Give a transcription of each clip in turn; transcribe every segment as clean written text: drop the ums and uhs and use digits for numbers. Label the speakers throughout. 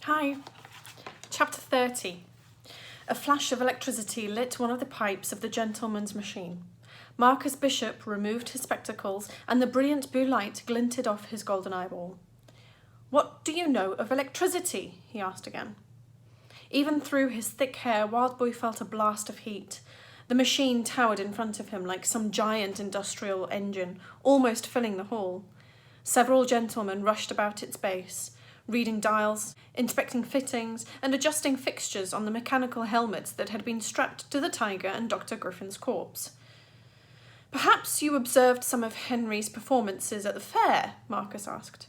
Speaker 1: Hi. Chapter 30. A flash of electricity lit one of the pipes of the gentleman's machine. Marcus Bishop removed his spectacles, and the brilliant blue light glinted off his golden eyeball. "What do you know of electricity?" he asked again. Even through his thick hair, Wildboy felt a blast of heat. The machine towered in front of him like some giant industrial engine, almost filling the hall. Several gentlemen rushed about its base, reading dials, inspecting fittings, and adjusting fixtures on the mechanical helmets that had been strapped to the Tiger and Dr. Griffin's corpse. "Perhaps you observed some of Henry's performances at the fair?" Marcus asked.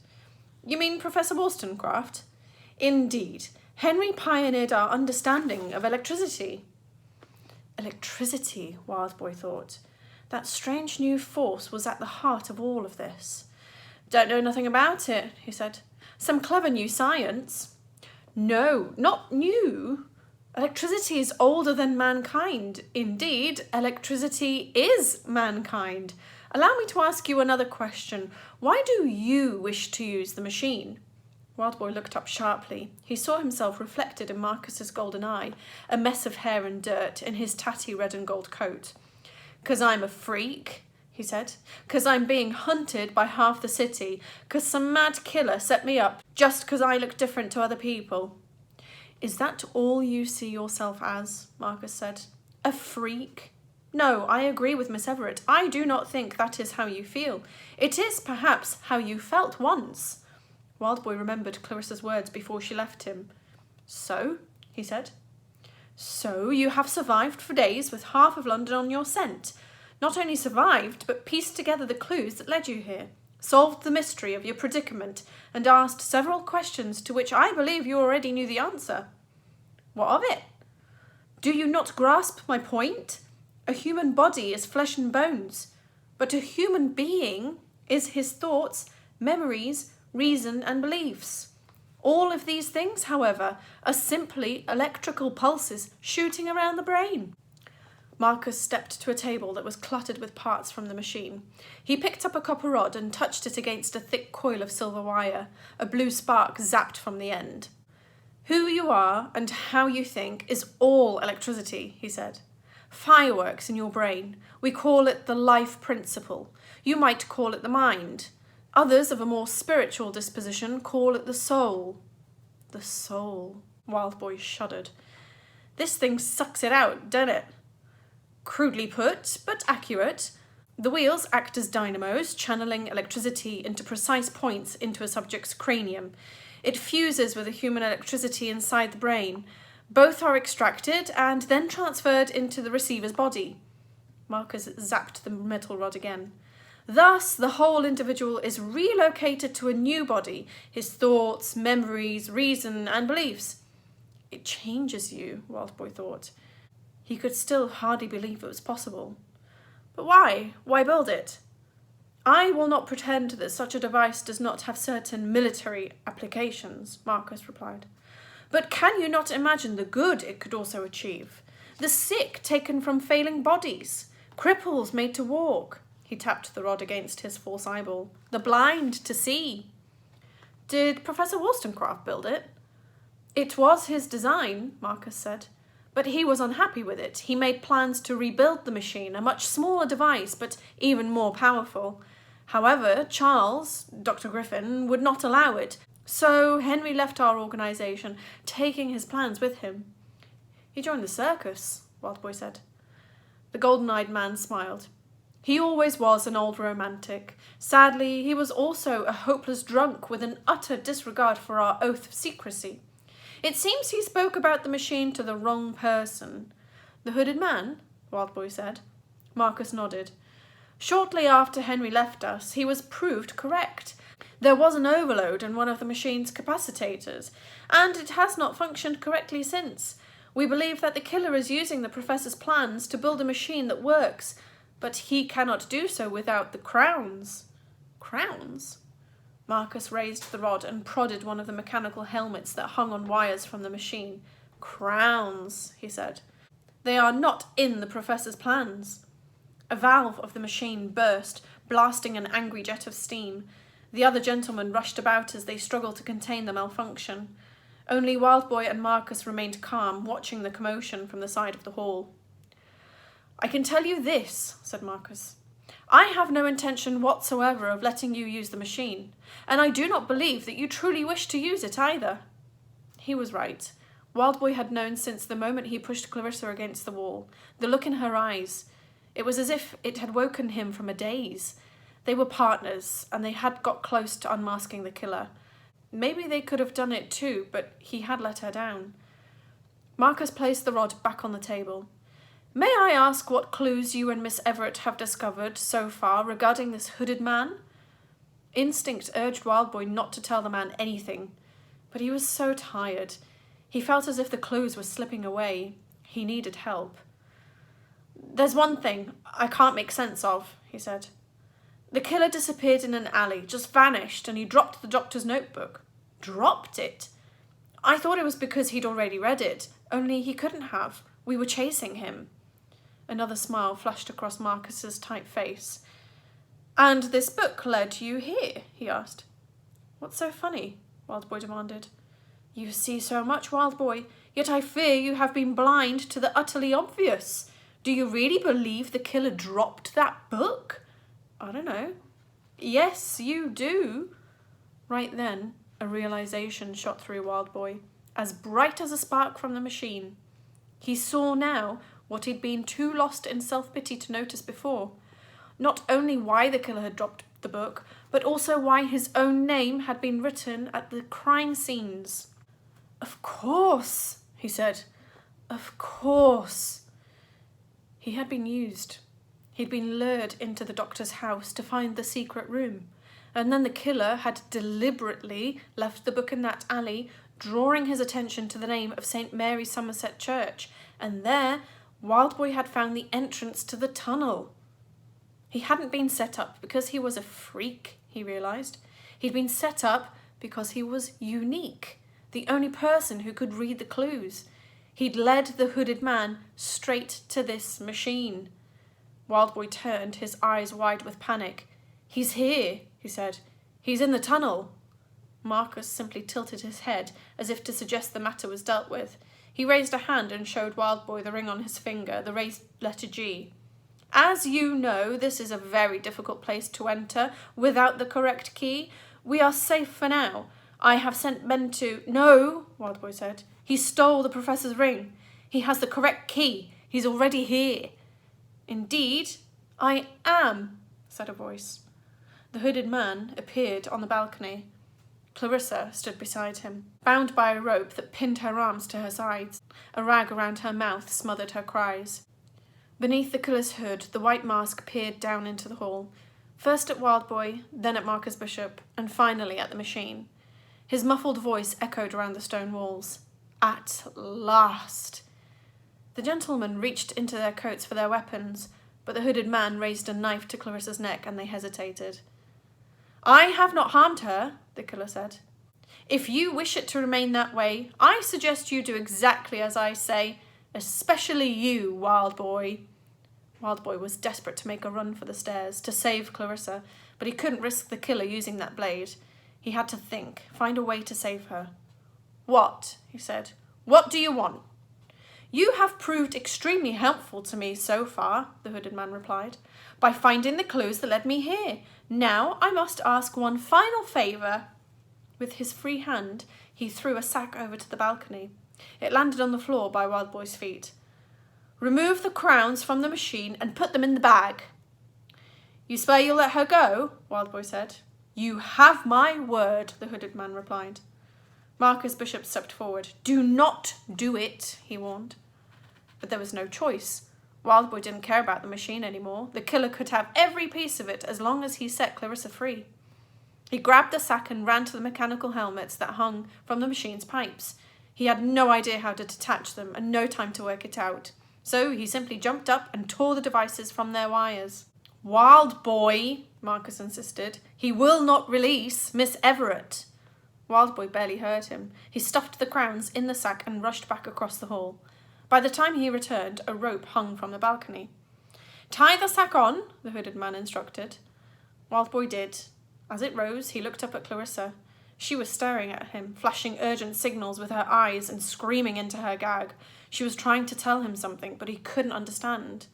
Speaker 1: "You mean Professor Wollstonecraft?" "Indeed. Henry pioneered our understanding of electricity." Electricity, Wildboy thought. That strange new force was at the heart of all of this. "Don't know nothing about it," he said. "Some clever new science." "No, not new. Electricity is older than mankind. Indeed, electricity is mankind. Allow me to ask you another question. Why do you wish to use the machine?" Wildboy looked up sharply. He saw himself reflected in Marcus's golden eye, a mess of hair and dirt, in his tatty red and gold coat. "'Cause I'm a freak," he said. "'Cause I'm being hunted by half the city. 'Cause some mad killer set me up just 'cause I look different to other people." "Is that all you see yourself as?" Marcus said. "A freak? No, I agree with Miss Everett. I do not think that is how you feel. It is, perhaps, how you felt once." Wildboy remembered Clarissa's words before she left him. "So?" he said. "So you have survived for days with half of London on your scent. Not only survived, but pieced together the clues that led you here, solved the mystery of your predicament, and asked several questions to which I believe you already knew the answer. What of it? Do you not grasp my point? A human body is flesh and bones, but a human being is his thoughts, memories, reason, and beliefs. All of these things, however, are simply electrical pulses shooting around the brain." Marcus stepped to a table that was cluttered with parts from the machine. He picked up a copper rod and touched it against a thick coil of silver wire. A blue spark zapped from the end. "Who you are and how you think is all electricity," he said. "Fireworks in your brain. We call it the life principle. You might call it the mind. Others of a more spiritual disposition call it the soul." "The soul," Wildboy shuddered. "This thing sucks it out, doesn't it?" "Crudely put, but accurate. The wheels act as dynamos, channeling electricity into precise points into a subject's cranium. It fuses with the human electricity inside the brain. Both are extracted and then transferred into the receiver's body." Marcus zapped the metal rod again. "Thus, the whole individual is relocated to a new body, his thoughts, memories, reason, and beliefs." "It changes you," Wildboy thought. He could still hardly believe it was possible. "But why? Why build it?" "I will not pretend that such a device does not have certain military applications," Marcus replied. "But can you not imagine the good it could also achieve? The sick taken from failing bodies, cripples made to walk." He tapped the rod against his false eyeball. "The blind to see." "Did Professor Wollstonecraft build it?" "It was his design," Marcus said. "But he was unhappy with it. He made plans to rebuild the machine, a much smaller device, but even more powerful. However, Charles, Dr. Griffin, would not allow it. So Henry left our organisation, taking his plans with him." "He joined the circus," Wildboy said. The golden-eyed man smiled. "He always was an old romantic. Sadly, he was also a hopeless drunk with an utter disregard for our oath of secrecy. It seems he spoke about the machine to the wrong person." "The hooded man?" Wildboy said. Marcus nodded. "Shortly after Henry left us, he was proved correct. There was an overload in one of the machine's capacitors, and it has not functioned correctly since. We believe that the killer is using the professor's plans to build a machine that works, but he cannot do so without the crowns." "Crowns?" Marcus raised the rod and prodded one of the mechanical helmets that hung on wires from the machine. "Crowns," he said. "They are not in the professor's plans." A valve of the machine burst, blasting an angry jet of steam. The other gentlemen rushed about as they struggled to contain the malfunction. Only Wildboy and Marcus remained calm, watching the commotion from the side of the hall. "I can tell you this," said Marcus. "I have no intention whatsoever of letting you use the machine, and I do not believe that you truly wish to use it either." He was right. Wildboy had known since the moment he pushed Clarissa against the wall. The look in her eyes, it was as if it had woken him from a daze. They were partners, and they had got close to unmasking the killer. Maybe they could have done it too, but he had let her down. Marcus placed the rod back on the table. "May I ask what clues you and Miss Everett have discovered so far regarding this hooded man?" Instinct urged Wildboy not to tell the man anything, but he was so tired. He felt as if the clues were slipping away. He needed help. "There's one thing I can't make sense of," he said. "The killer disappeared in an alley, just vanished, and he dropped the doctor's notebook." "Dropped it?" "I thought it was because he'd already read it, only he couldn't have. We were chasing him." Another smile flashed across Marcus's tight face. "And this book led you here?" he asked. "What's so funny?" Wildboy demanded. "You see so much, Wildboy, yet I fear you have been blind to the utterly obvious. Do you really believe the killer dropped that book?" "I don't know." "Yes, you do." Right then, a realization shot through Wildboy, as bright as a spark from the machine. He saw now what he'd been too lost in self-pity to notice before. Not only why the killer had dropped the book, but also why his own name had been written at the crime scenes. "Of course," he said. "Of course." He had been used. He'd been lured into the doctor's house to find the secret room, and then the killer had deliberately left the book in that alley, drawing his attention to the name of St. Mary Somerset Church, and there Wildboy had found the entrance to the tunnel. He hadn't been set up because he was a freak, he realised. He'd been set up because he was unique, the only person who could read the clues. He'd led the hooded man straight to this machine. Wildboy turned, his eyes wide with panic. "He's here," he said. "He's in the tunnel." Marcus simply tilted his head as if to suggest the matter was dealt with. He raised a hand and showed Wildboy the ring on his finger, the raised letter G. "As you know, this is a very difficult place to enter without the correct key. We are safe for now. I have sent men to—" "No," Wildboy said. "He stole the professor's ring. He has the correct key. He's already here." "Indeed, I am," said a voice. The hooded man appeared on the balcony. Clarissa stood beside him, bound by a rope that pinned her arms to her sides. A rag around her mouth smothered her cries. Beneath the killer's hood, the white mask peered down into the hall, first at Wildboy, then at Marcus Bishop, and finally at the machine. His muffled voice echoed around the stone walls. "At last!" The gentlemen reached into their coats for their weapons, but the hooded man raised a knife to Clarissa's neck, and they hesitated. "I have not harmed her," the killer said. "If you wish it to remain that way, I suggest you do exactly as I say, especially you, Wildboy." Wildboy was desperate to make a run for the stairs, to save Clarissa, but he couldn't risk the killer using that blade. He had to think, find a way to save her. "What?" he said. "What do you want?" "You have proved extremely helpful to me so far," the hooded man replied, "by finding the clues that led me here. Now I must ask one final favour." With his free hand, he threw a sack over to the balcony. It landed on the floor by Wildboy's feet. "Remove the crowns from the machine and put them in the bag." "You swear you'll let her go?" Wildboy said. "You have my word," the hooded man replied. Marcus Bishop stepped forward. "Do not do it," he warned. But there was no choice. Wildboy didn't care about the machine anymore. The killer could have every piece of it as long as he set Clarissa free. He grabbed the sack and ran to the mechanical helmets that hung from the machine's pipes. He had no idea how to detach them and no time to work it out. So he simply jumped up and tore the devices from their wires. "Wildboy," Marcus insisted. "He will not release Miss Everett." Wildboy barely heard him. He stuffed the crowns in the sack and rushed back across the hall. By the time he returned, a rope hung from the balcony. "Tie the sack on," the hooded man instructed. Wildboy did. As it rose, he looked up at Clarissa. She was staring at him, flashing urgent signals with her eyes and screaming into her gag. She was trying to tell him something, but he couldn't understand.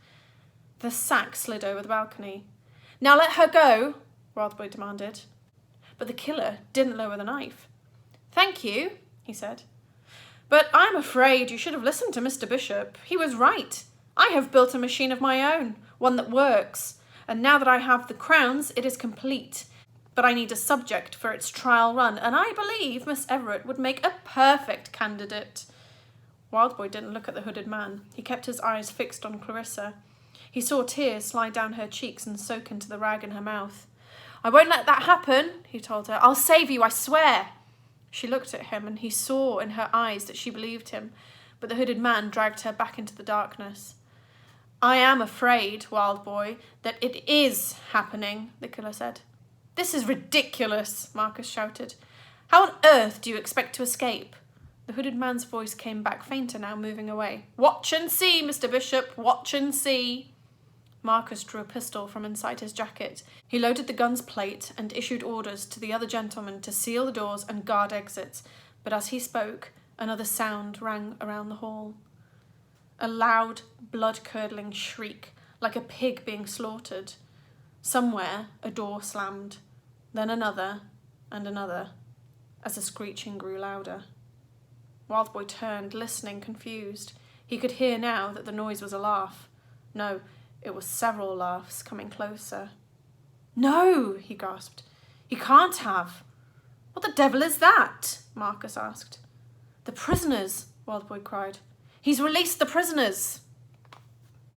Speaker 1: The sack slid over the balcony. "Now let her go," Wildboy demanded. But the killer didn't lower the knife. "Thank you," he said. "But I'm afraid you should have listened to Mr. Bishop. He was right. I have built a machine of my own, one that works. And now that I have the crowns, it is complete. But I need a subject for its trial run, and I believe Miss Everett would make a perfect candidate." Wildboy didn't look at the hooded man. He kept his eyes fixed on Clarissa. He saw tears slide down her cheeks and soak into the rag in her mouth. "I won't let that happen," he told her. "I'll save you, I swear." She looked at him, and he saw in her eyes that she believed him, but the hooded man dragged her back into the darkness. "I am afraid, Wildboy, that it is happening," the killer said. "This is ridiculous," Marcus shouted. "How on earth do you expect to escape?" The hooded man's voice came back fainter now, moving away. "Watch and see, Mr. Bishop, watch and see." Marcus drew a pistol from inside his jacket. He loaded the gun's plate and issued orders to the other gentlemen to seal the doors and guard exits, but as he spoke, another sound rang around the hall. A loud, blood-curdling shriek, like a pig being slaughtered. Somewhere, a door slammed, then another and another, as the screeching grew louder. Wildboy turned, listening, confused. He could hear now that the noise was a laugh. No, it was several laughs coming closer. "No," he gasped. "He can't have." "What the devil is that?" Marcus asked. "The prisoners," Wildboy cried. "He's released the prisoners."